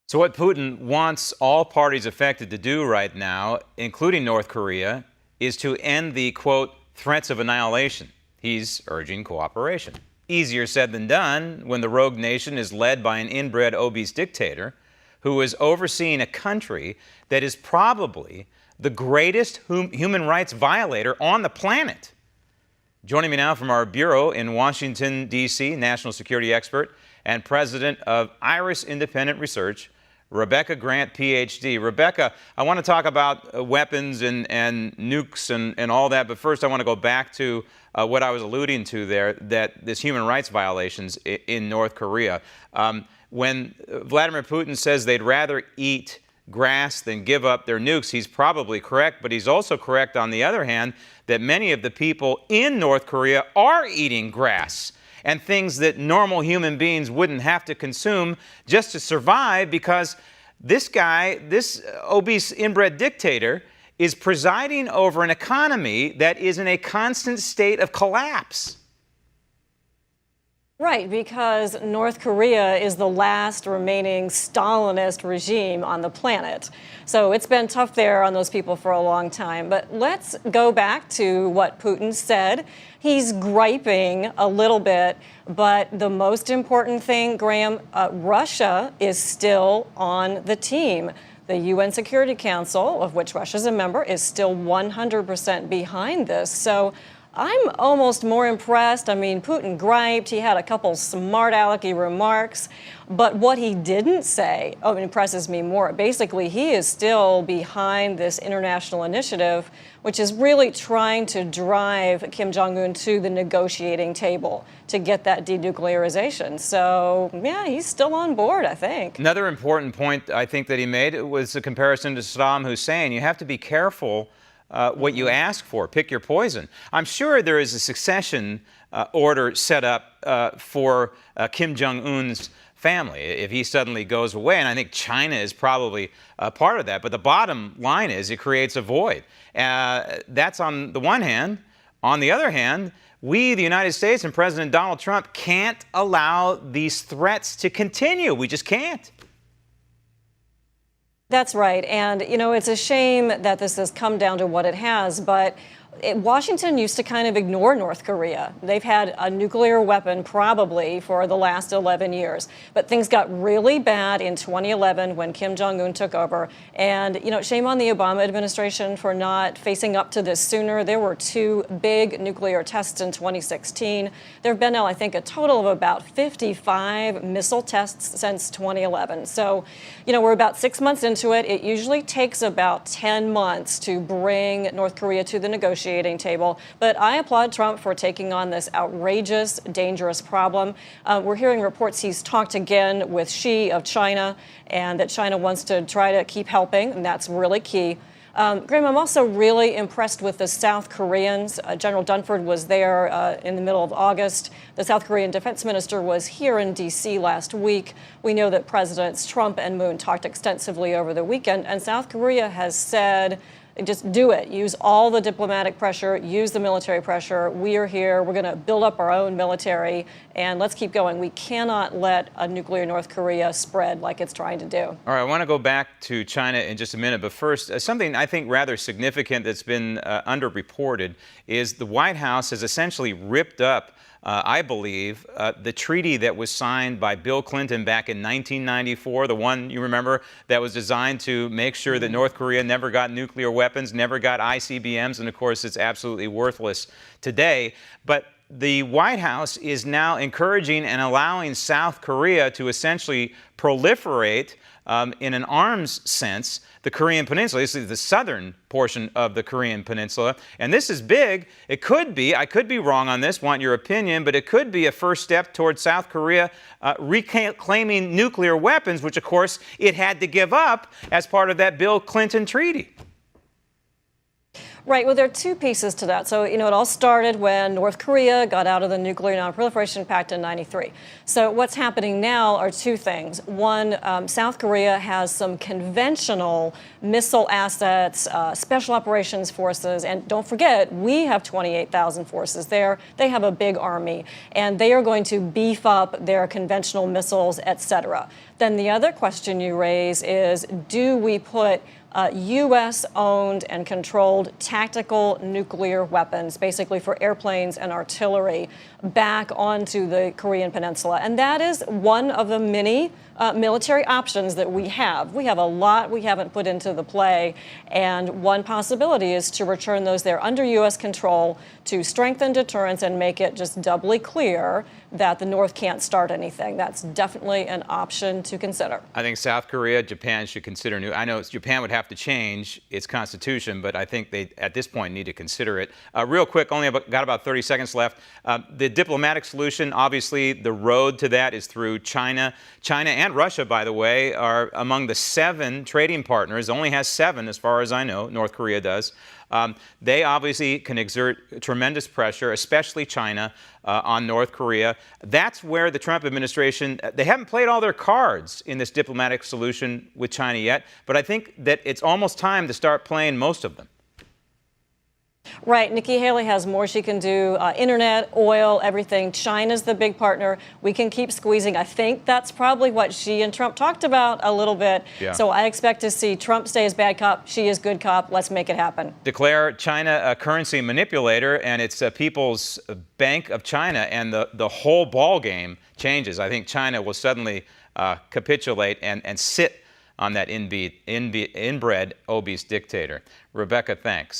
So what Putin wants all parties affected to do right now, including North Korea, is to end the, quote, threats of annihilation. He's urging cooperation. Easier said than done when the rogue nation is led by an inbred obese dictator who is overseeing a country that is probably the greatest human rights violator on the planet. Joining me now from our bureau in Washington, D.C., national security expert and president of Iris Independent Research, Rebecca Grant, Ph.D. Rebecca, I want to talk about weapons and nukes and all that, but first I want to go back to what I was alluding to there, that this human rights violations in North Korea. When Vladimir Putin says they'd rather eat grass than give up their nukes, he's probably correct, but he's also correct on the other hand that many of the people in North Korea are eating grass and things that normal human beings wouldn't have to consume just to survive, because this guy, this obese inbred dictator, is presiding over an economy that is in a constant state of collapse. Right, because North Korea is the last remaining Stalinist regime on the planet. So it's been tough there on those people for a long time. But let's go back to what Putin said. He's griping a little bit, but the most important thing, Graham, Russia is still on the team. The UN Security Council, of which Russia's a member, is still 100% behind this. So I'm almost more impressed. I mean, Putin griped. He had a couple smart alecky remarks. But what he didn't say, it impresses me more. Basically, he is still behind this international initiative, which is really trying to drive Kim Jong-un to the negotiating table to get that denuclearization. So, yeah, he's still on board, I think. Another important point I think that he made was the comparison to Saddam Hussein. You have to be careful what you ask for. Pick your poison. I'm sure there is a succession order set up for Kim Jong-un's family if he suddenly goes away, and I think China is probably part of that. But the bottom line is it creates a void. That's on the one hand. On the other hand, we, the United States and President Donald Trump, can't allow these threats to continue. We just can't. That's right. And, you know, it's a shame that this has come down to what it has, but Washington used to kind of ignore North Korea. They've had a nuclear weapon probably for the last 11 years. But things got really bad in 2011 when Kim Jong-un took over. And, you know, shame on the Obama administration for not facing up to this sooner. There were 2 big nuclear tests in 2016. There have been now, I think, a total of about 55 missile tests since 2011. So, you know, we're about 6 months into it. It usually takes about 10 months to bring North Korea to the negotiating table. But I applaud Trump for taking on this outrageous, dangerous problem. We're hearing reports he's talked again with Xi of China, and that China wants to try to keep helping, and that's really key. Graham, I'm also really impressed with the South Koreans. General Dunford was there in the middle of August. The South Korean defense minister was here in D.C. last week. We know that Presidents Trump and Moon talked extensively over the weekend, and South Korea has said, just do it. Use all the diplomatic pressure. Use the military pressure. We are here. We're going to build up our own military, and let's keep going. We cannot let a nuclear North Korea spread like it's trying to do. All right, I want to go back to China in just a minute, but first, something I think rather significant that's been underreported is the White House has essentially ripped up I believe, the treaty that was signed by Bill Clinton back in 1994, the one, you remember, that was designed to make sure that North Korea never got nuclear weapons, never got ICBMs, and of course it's absolutely worthless today. But the White House is now encouraging and allowing South Korea to essentially proliferate in an arms sense the Korean Peninsula. This is the southern portion of the Korean Peninsula. And this is big. It could be, I could be wrong on this, want your opinion, but it could be a first step towards South Korea reclaiming nuclear weapons, which of course it had to give up as part of that Bill Clinton treaty. Right. Well, there are two pieces to that. So, it all started when North Korea got out of the Nuclear Nonproliferation Pact in '93. So, what's happening now are two things. One, South Korea has some conventional missile assets, special operations forces, and don't forget, we have 28,000 forces there. They have a big army, and they are going to beef up their conventional missiles, et cetera. Then the other question you raise is, do we put U.S.-owned and controlled tactical nuclear weapons, basically for airplanes and artillery, back onto the Korean Peninsula? And that is one of the many military options that we have. We have a lot we haven't put into the play, and one possibility is to return those there under U.S. control to strengthen deterrence and make it just doubly clear that the North can't start anything. That's definitely an option to consider. I think South Korea, Japan should consider I know Japan would have to change its constitution, but I think they, at this point, need to consider it. Real quick, got about 30 seconds left. The diplomatic solution, obviously, the road to that is through China. China and Russia, by the way, are among the 7 trading partners. Only has 7, as far as I know. North Korea does. They obviously can exert tremendous pressure, especially China, on North Korea. That's where the Trump administration, they haven't played all their cards in this diplomatic solution with China yet, but I think that it's almost time to start playing most of them. Right. Nikki Haley has more she can do. Internet, oil, everything. China's the big partner. We can keep squeezing. I think that's probably what she and Trump talked about a little bit. Yeah. So I expect to see Trump stay as bad cop. She is good cop. Let's make it happen. Declare China a currency manipulator, and it's People's Bank of China, and the whole ball game changes. I think China will suddenly capitulate and sit on that inbred obese dictator. Rebecca, thanks.